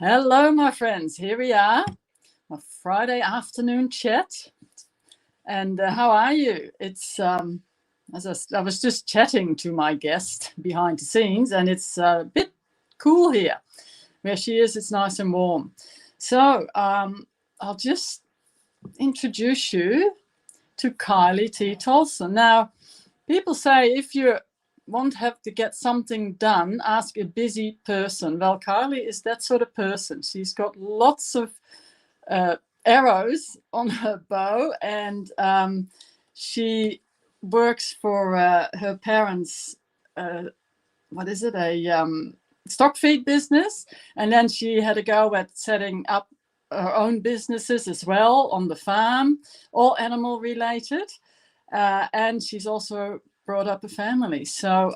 Hello, my friends. Here we are, a Friday afternoon chat. And how are you? It's I was just chatting to my guest behind the scenes, and it's a bit cool here. Where she is, it's nice and warm. So I'll just introduce you to Kiley T Tolson. Now, people say if you won't have to get something done, ask a busy person. Well, Kiley is that sort of person. She's got lots of arrows on her bow, and she works for her parents' what is it, a stock feed business, and then she had a go at setting up her own businesses as well on the farm, all animal related, and she's also brought up a family. So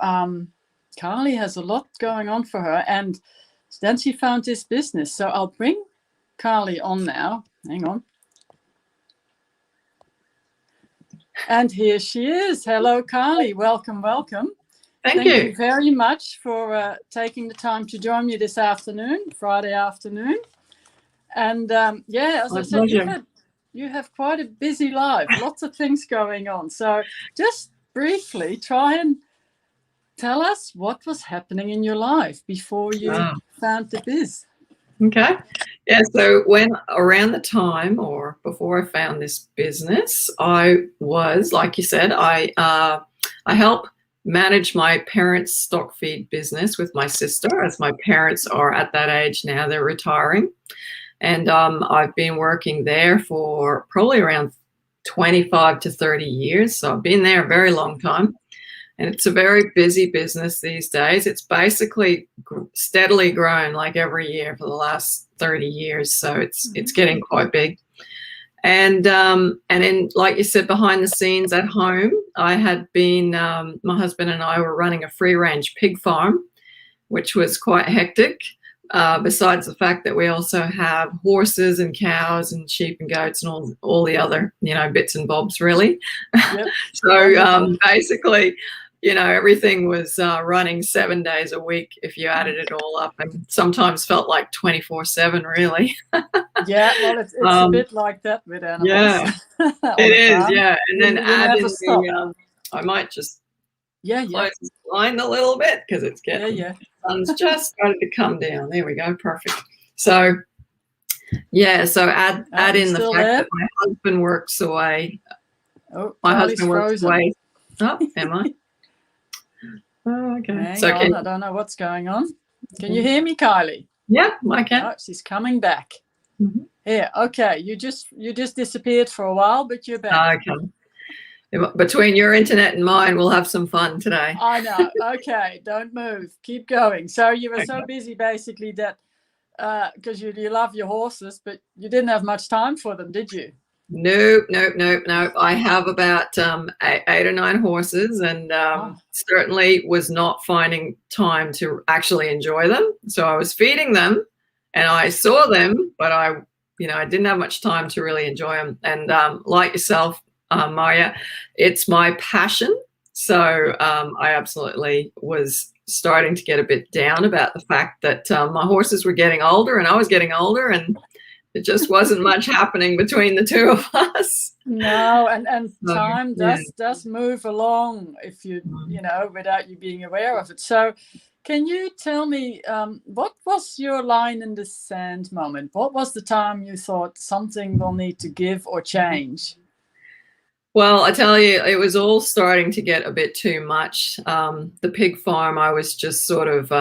Kiley has a lot going on for her, and then she found this business. So I'll bring Kiley on now. Hang on. And here she is. Hello, Kiley. Welcome, welcome. Thank you very much for taking the time to join me this afternoon, Friday afternoon. And as My I said, pleasure. you have quite a busy life, lots of things going on. So just briefly try and tell us what was happening in your life before you found the biz. Okay. Yeah, so when around the time or before I found this business, I was, like you said, I help manage my parents' stock feed business with my sister, as my parents are at that age now, they're retiring. And I've been working there for probably around 25 to 30 years. So I've been there a very long time. And it's a very busy business these days. It's basically steadily grown like every year for the last 30 years. So it's getting quite big. And then, like you said, behind the scenes at home, I had been, my husband and I were running a free range pig farm, which was quite hectic. Besides the fact that we also have horses and cows and sheep and goats and all the other, bits and bobs, really. Yep. So basically, everything was running 7 days a week if you added it all up, and sometimes felt like 24/7, really. Yeah, well, it's a bit like that with animals. Yeah, it is, yeah. And then add in I might just close the blind a little bit because it's getting the sun's just started to come down. There we go, perfect. So add in the fact that my husband works away. Oh, my husband works frozen. away. Oh, am I? Oh, okay. Hang on, I don't know what's going on. Can you hear me, Kiley? Yeah, I can. Oh, she's coming back. Here, okay. You just disappeared for a while, but you're back. Okay. Between your internet and mine, we'll have some fun today. I know. Okay, don't move. Keep going. So you were so busy, basically, that because you love your horses, but you didn't have much time for them, did you? Nope. I have about 8 or 9 horses, and certainly was not finding time to actually enjoy them. So I was feeding them, and I saw them, but I didn't have much time to really enjoy them. And like yourself, Maria, it's my passion. So I absolutely was starting to get a bit down about the fact that my horses were getting older and I was getting older, and it just wasn't much happening between the two of us. No, and time does move along if you without you being aware of it. So can you tell me what was your line in the sand moment? What was the time you thought something will need to give or change? Well, I tell you, it was all starting to get a bit too much. The pig farm, I was just sort of,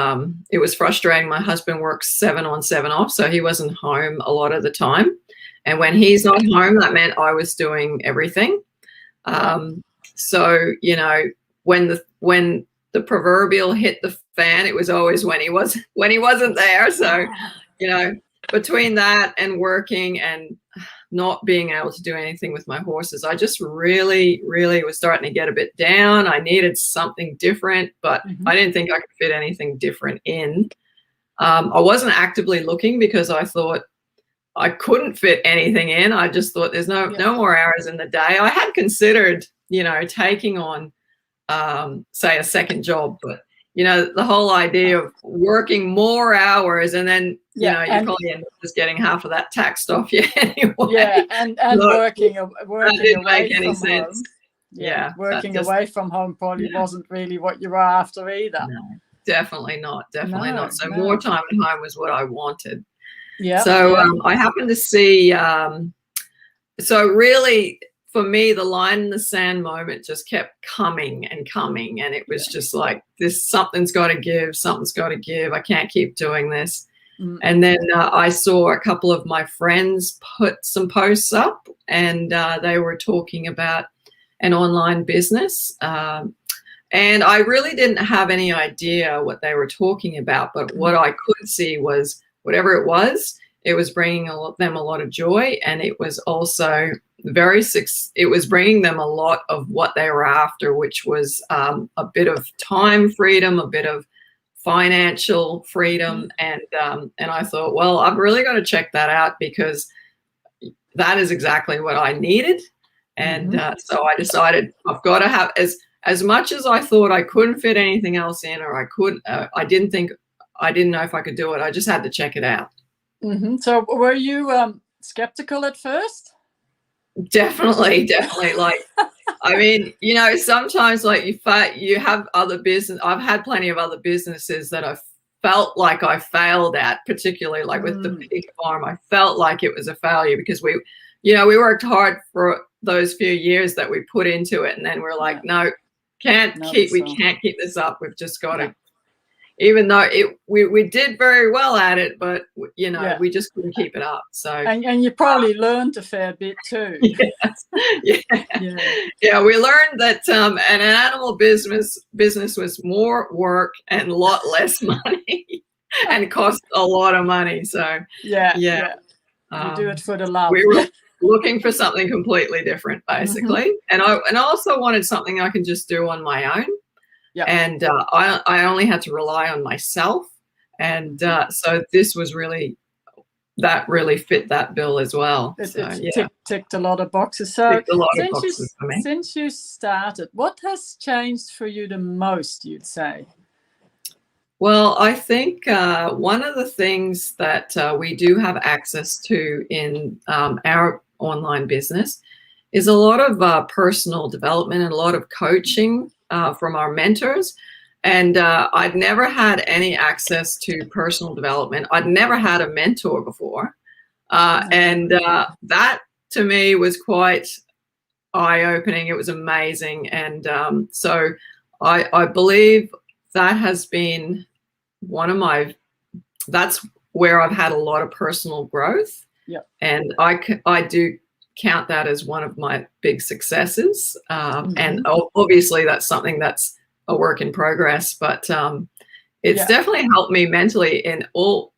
it was frustrating. My husband works 7 on, 7 off, so he wasn't home a lot of the time. And when he's not home, that meant I was doing everything. So, when the proverbial hit the fan, it was always when he wasn't there. So, between that and working and not being able to do anything with my horses, I just really, really was starting to get a bit down. I needed something different, but I didn't think I could fit anything different in. I wasn't actively looking because I thought I couldn't fit anything in. I just thought there's no more hours in the day. I had considered, taking on, say, a second job, but the whole idea of working more hours, and then you probably end up just getting half of that taxed off you anyway. Yeah, and working away from home. Yeah, working away from home probably wasn't really what you were after either. No, definitely not. So more time at home was what I wanted. Yeah. So I happened to see. So really, for me, the line in the sand moment just kept coming and coming, and it was just like something's got to give. Something's got to give. I can't keep doing this. And then I saw a couple of my friends put some posts up, and they were talking about an online business. And I really didn't have any idea what they were talking about. But what I could see was whatever it was bringing them a lot of joy. And it was also it was bringing them a lot of what they were after, which was a bit of time freedom, a bit of financial freedom. And I thought, well, I've really got to check that out, because that is exactly what I needed. And so I decided I've got to have, as much as I thought I couldn't fit anything else in, or I didn't know if I could do it. I just had to check it out. So were you skeptical at first? Definitely. Like, I mean, sometimes like you have other business. I've had plenty of other businesses that I felt like I failed at, particularly like with the pig farm. I felt like it was a failure because we worked hard for those few years that we put into it, and then we're like, no, we can't keep this up. We've just got to. Even though we did very well at it, but we just couldn't keep it up. So and you probably learned a fair bit too. Yeah. We learned that an animal business was more work and a lot less money, and cost a lot of money. So you do it for the love. We were looking for something completely different, basically, and I also wanted something I can just do on my own. Yeah. And I only had to rely on myself. And so this was really fit that bill as well. It ticked a lot of boxes. So since you started, what has changed for you the most, you'd say? Well, I think one of the things that we do have access to in our online business is a lot of personal development and a lot of coaching from our mentors. And I'd never had any access to personal development. I'd never had a mentor before. And that to me was quite eye-opening. It was amazing. And so I believe that has been that's where I've had a lot of personal growth. Yeah. And I do count that as one of my big successes. And obviously that's something that's a work in progress, but it's definitely helped me mentally in all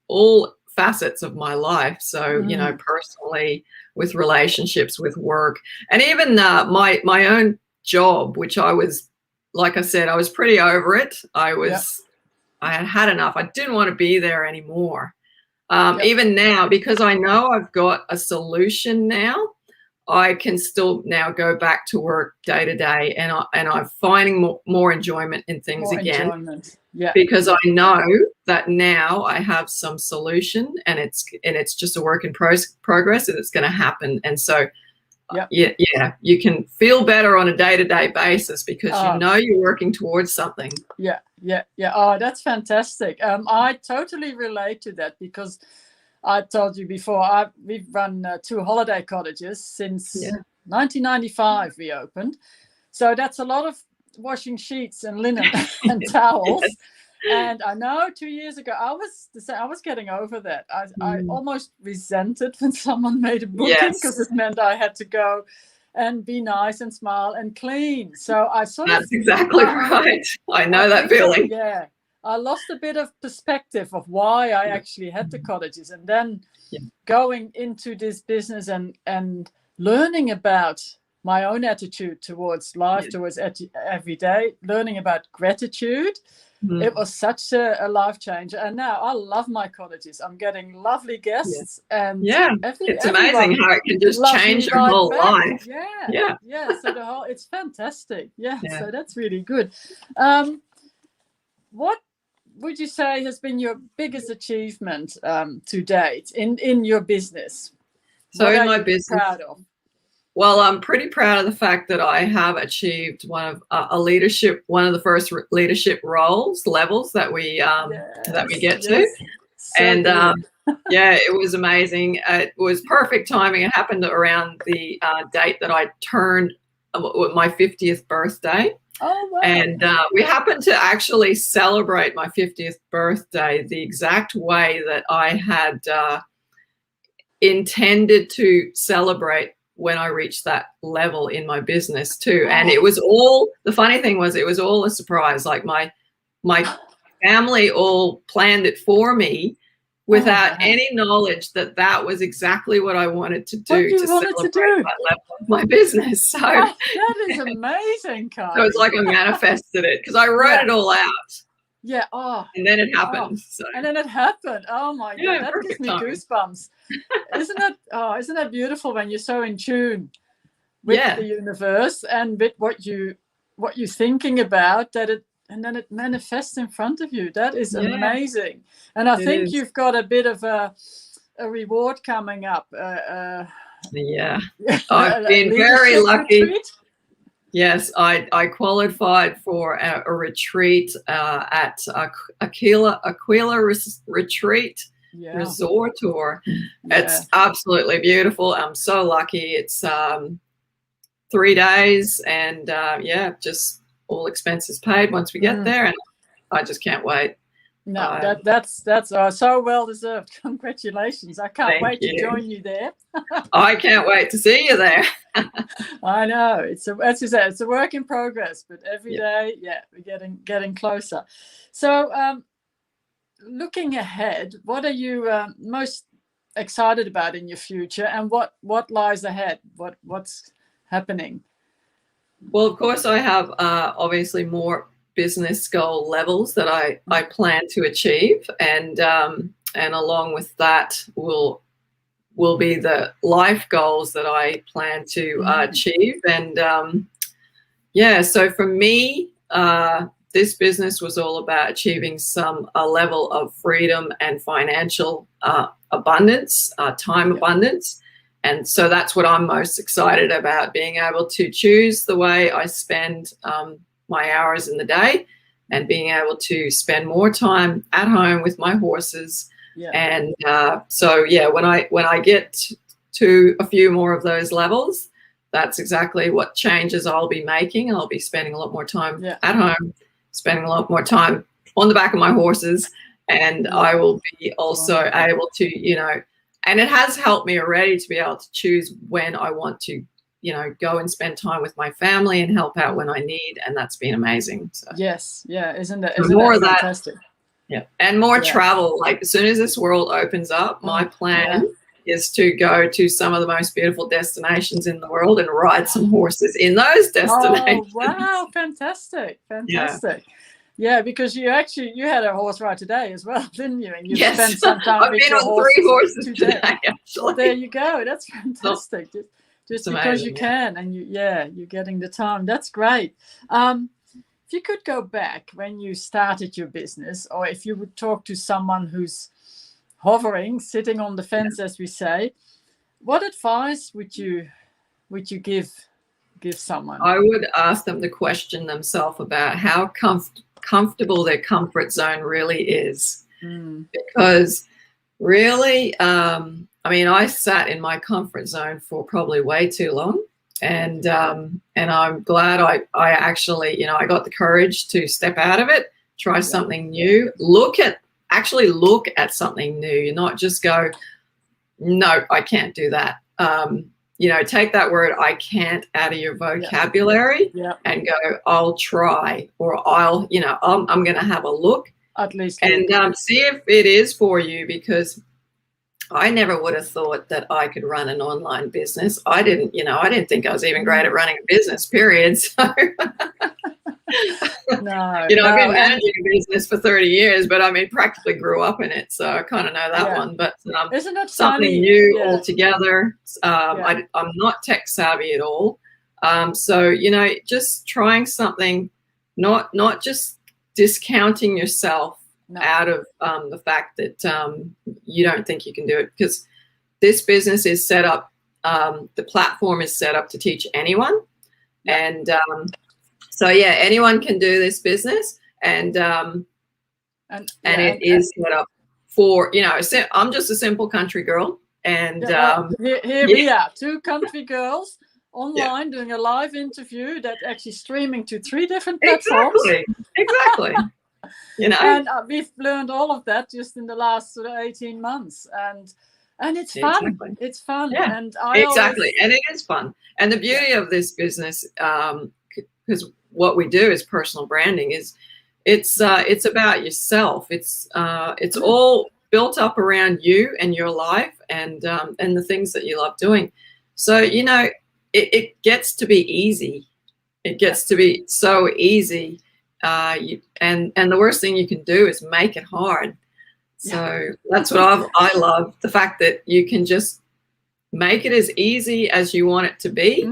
facets of my life. So, personally, with relationships, with work, and even my own job, which I was, like I said, I was pretty over it. I had enough. I didn't want to be there anymore. Even now, because I know I've got a solution now, I can still now go back to work day to day, and I'm finding more enjoyment in things again. Yeah. Because I know that now I have some solution, and it's just a work in progress, and it's going to happen. And so, you can feel better on a day-to-day basis because you're working towards something. Yeah. Oh, that's fantastic. I totally relate to that because I told you before, we've run 2 holiday cottages since 1995 we opened. So that's a lot of washing sheets and linen and towels. Yes. And I know 2 years ago, I was getting over that. I almost resented when someone made a booking because it meant I had to go and be nice and smile and clean. So That's exactly right. I know that feeling. Yeah. I lost a bit of perspective of why I actually had the cottages, and then going into this business and learning about my own attitude towards life, towards every day, learning about gratitude. It was such a life changer, and now I love my cottages. I'm getting lovely guests, and it's amazing how it can just change your whole life. So it's fantastic. So that's really good. what would you say has been your biggest achievement to date in your business? So What in are my you business, proud of? well, I'm pretty proud of the fact that I have achieved one of one of the first leadership levels that we get to, So and good. yeah, it was amazing. It was perfect timing. It happened around the date that I turned my 50th birthday. Oh, wow. And we happened to actually celebrate my 50th birthday the exact way that I had intended to celebrate when I reached that level in my business too. And it was all, the funny thing was, it was all a surprise. Like my family all planned it for me without any knowledge that that was exactly what I wanted to do to celebrate that level of my business. So that is amazing, Kylie. So it's like I manifested it because I wrote it all out. Yeah. Oh. And then it happened. So. And then it happened. Oh my God, that gives me goosebumps. Isn't it beautiful when you're so in tune with the universe and with what you're thinking about, and then it manifests in front of you. That is amazing. And I think you've got a bit of a reward coming up. Yeah. I've been very lucky. Retreat. Yes, I qualified for a retreat at Aquila Retreat Resort Tour. It's absolutely beautiful. I'm so lucky. It's 3 days, and just all expenses paid once we get there, and I just can't wait. No, that's so well deserved. Congratulations! I can't wait to join you there. I can't wait to see you there. I know it's a work in progress, but every day, we're getting closer. So, looking ahead, what are you most excited about in your future, and what lies ahead? What's happening? Well, of course, I have obviously more business goal levels that I plan to achieve, and along with that will be the life goals that I plan to achieve. And so for me, this business was all about achieving a level of freedom and financial abundance, time abundance. And so that's what I'm most excited about, being able to choose the way I spend my hours in the day, and being able to spend more time at home with my horses. And when I get to a few more of those levels, that's exactly what changes I'll be making. I'll be spending a lot more time at home, spending a lot more time on the back of my horses, and I will be also able to, and it has helped me already to be able to choose when I want to go and spend time with my family and help out when I need, and that's been amazing. So. Isn't that fantastic? And more travel. Like as soon as this world opens up, my plan is to go to some of the most beautiful destinations in the world and ride some horses in those destinations. Oh wow, fantastic. Yeah, because you had a horse ride today as well, didn't you? And you spent some time I've been on 3 horses today, actually. Well, there you go. That's fantastic. Just because you can, and you're getting the time. That's great. If you could go back when you started your business, or if you would talk to someone who's hovering, sitting on the fence, as we say, what advice would you give someone? I would ask them to question themselves about how comfortable their comfort zone really is, because really, I sat in my comfort zone for probably way too long, and I'm glad I actually, I got the courage to step out of it, try something new, look at something new. You not just go, no, I can't do that. Take that word "I can't" out of your vocabulary and go, I'll try, or I'm going to have a look at least, and see if it is for you, because I never would have thought that I could run an online business. I didn't think I was even great at running a business, period. So, I've been managing a business for 30 years, but practically grew up in it. So I kind of know that one, but isn't it something funny? new altogether. I'm not tech savvy at all. So, just trying something, not just discounting yourself No. out of the fact that you don't think you can do it, because this business is set up, the platform is set up to teach anyone. Yeah. And so, yeah, anyone can do this business. And it is set up for, you know, I'm just a simple country girl. And here we are, two country girls online doing a live interview that actually streaming to 3 different platforms. Exactly. You know, and we've learned all of that just in the last sort of 18 months, and it's fun. Exactly. It's fun. Yeah, and and it is fun. And the beauty of this business, because what we do is personal branding, is it's about yourself. It's all built up around you and your life, and the things that you love doing. So, you know, it gets to be easy. It gets to be so easy. And the worst thing you can do is make it hard. So that's what I love, the fact that you can just make it as easy as you want it to be,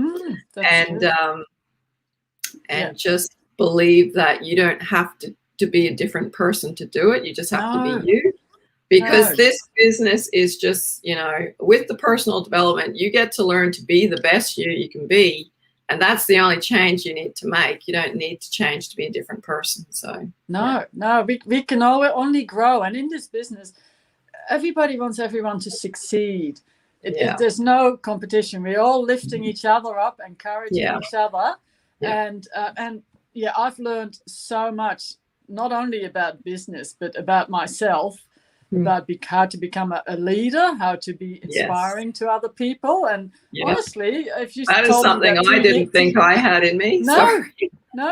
and just believe that you don't have to be a different person to do it. You just have to be you, because this business is just, you know, with the personal development, you get to learn to be the best you can be. And that's the only change you need to make. You don't need to change to be a different person. So we can only grow. And in this business, everybody wants everyone to succeed. There's no competition. We're all lifting each other up, encouraging each other. And I've learned so much, not only about business, but about myself, about how to become a leader, how to be inspiring to other people. And honestly, if you that is something I didn't think I had in me. No,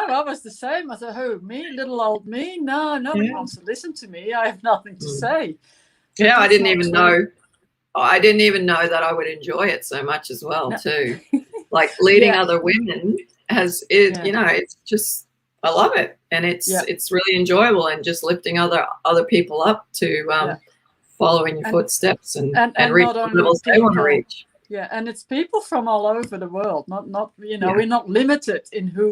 I was the same. I thought, who, me, little old me? No, nobody wants to listen to me. I have nothing to say. So I didn't even know. I didn't even know that I would enjoy it so much as well, too. Like leading other women you know, it's just, I love it. And it's really enjoyable, and just lifting other people up to follow in your footsteps and reach the levels they want to reach. Yeah, and it's people from all over the world. Not you know, we're not limited in who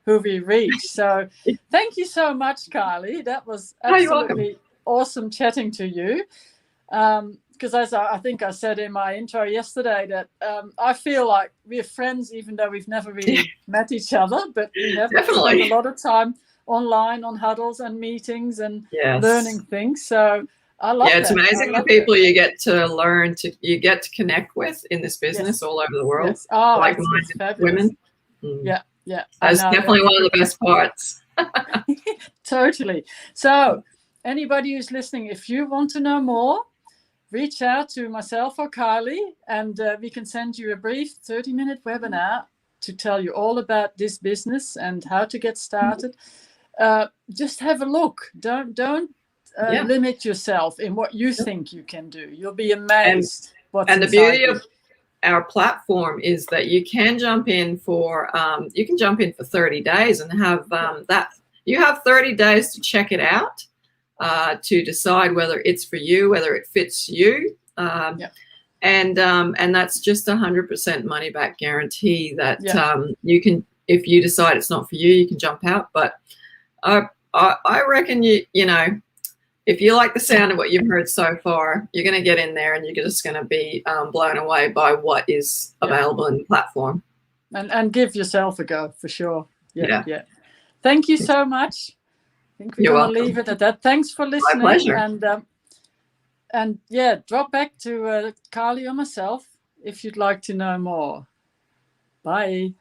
we reach. So thank you so much, Kiley. That was absolutely awesome chatting to you. Because as I think I said in my intro yesterday, that I feel like we're friends, even though we've never really met each other, but we have spent a lot of time online on huddles and meetings and learning things. So I love that. It's amazing the people you get to you get to connect with in this business all over the world. Yes. Oh, like it's women. Yeah. That's definitely one of the best parts. Totally. So anybody who's listening, if you want to know more, reach out to myself or Kiley, and we can send you a brief 30-minute webinar to tell you all about this business and how to get started. Just have a look. Don't limit yourself in what you think you can do. You'll be amazed. And the beauty of our platform is that you can jump in for 30 days and have that. You have 30 days to check it out. To decide whether it's for you, whether it fits you, and that's just 100% money back guarantee that you can, if you decide it's not for you, you can jump out. But I reckon you know, if you like the sound of what you've heard so far, you're going to get in there and you're just going to be blown away by what is available in the platform. And give yourself a go for sure. Yeah. Thank you so much. I think we're going to leave it at that. Thanks for listening. My pleasure. And drop back to Kiley or myself if you'd like to know more. Bye.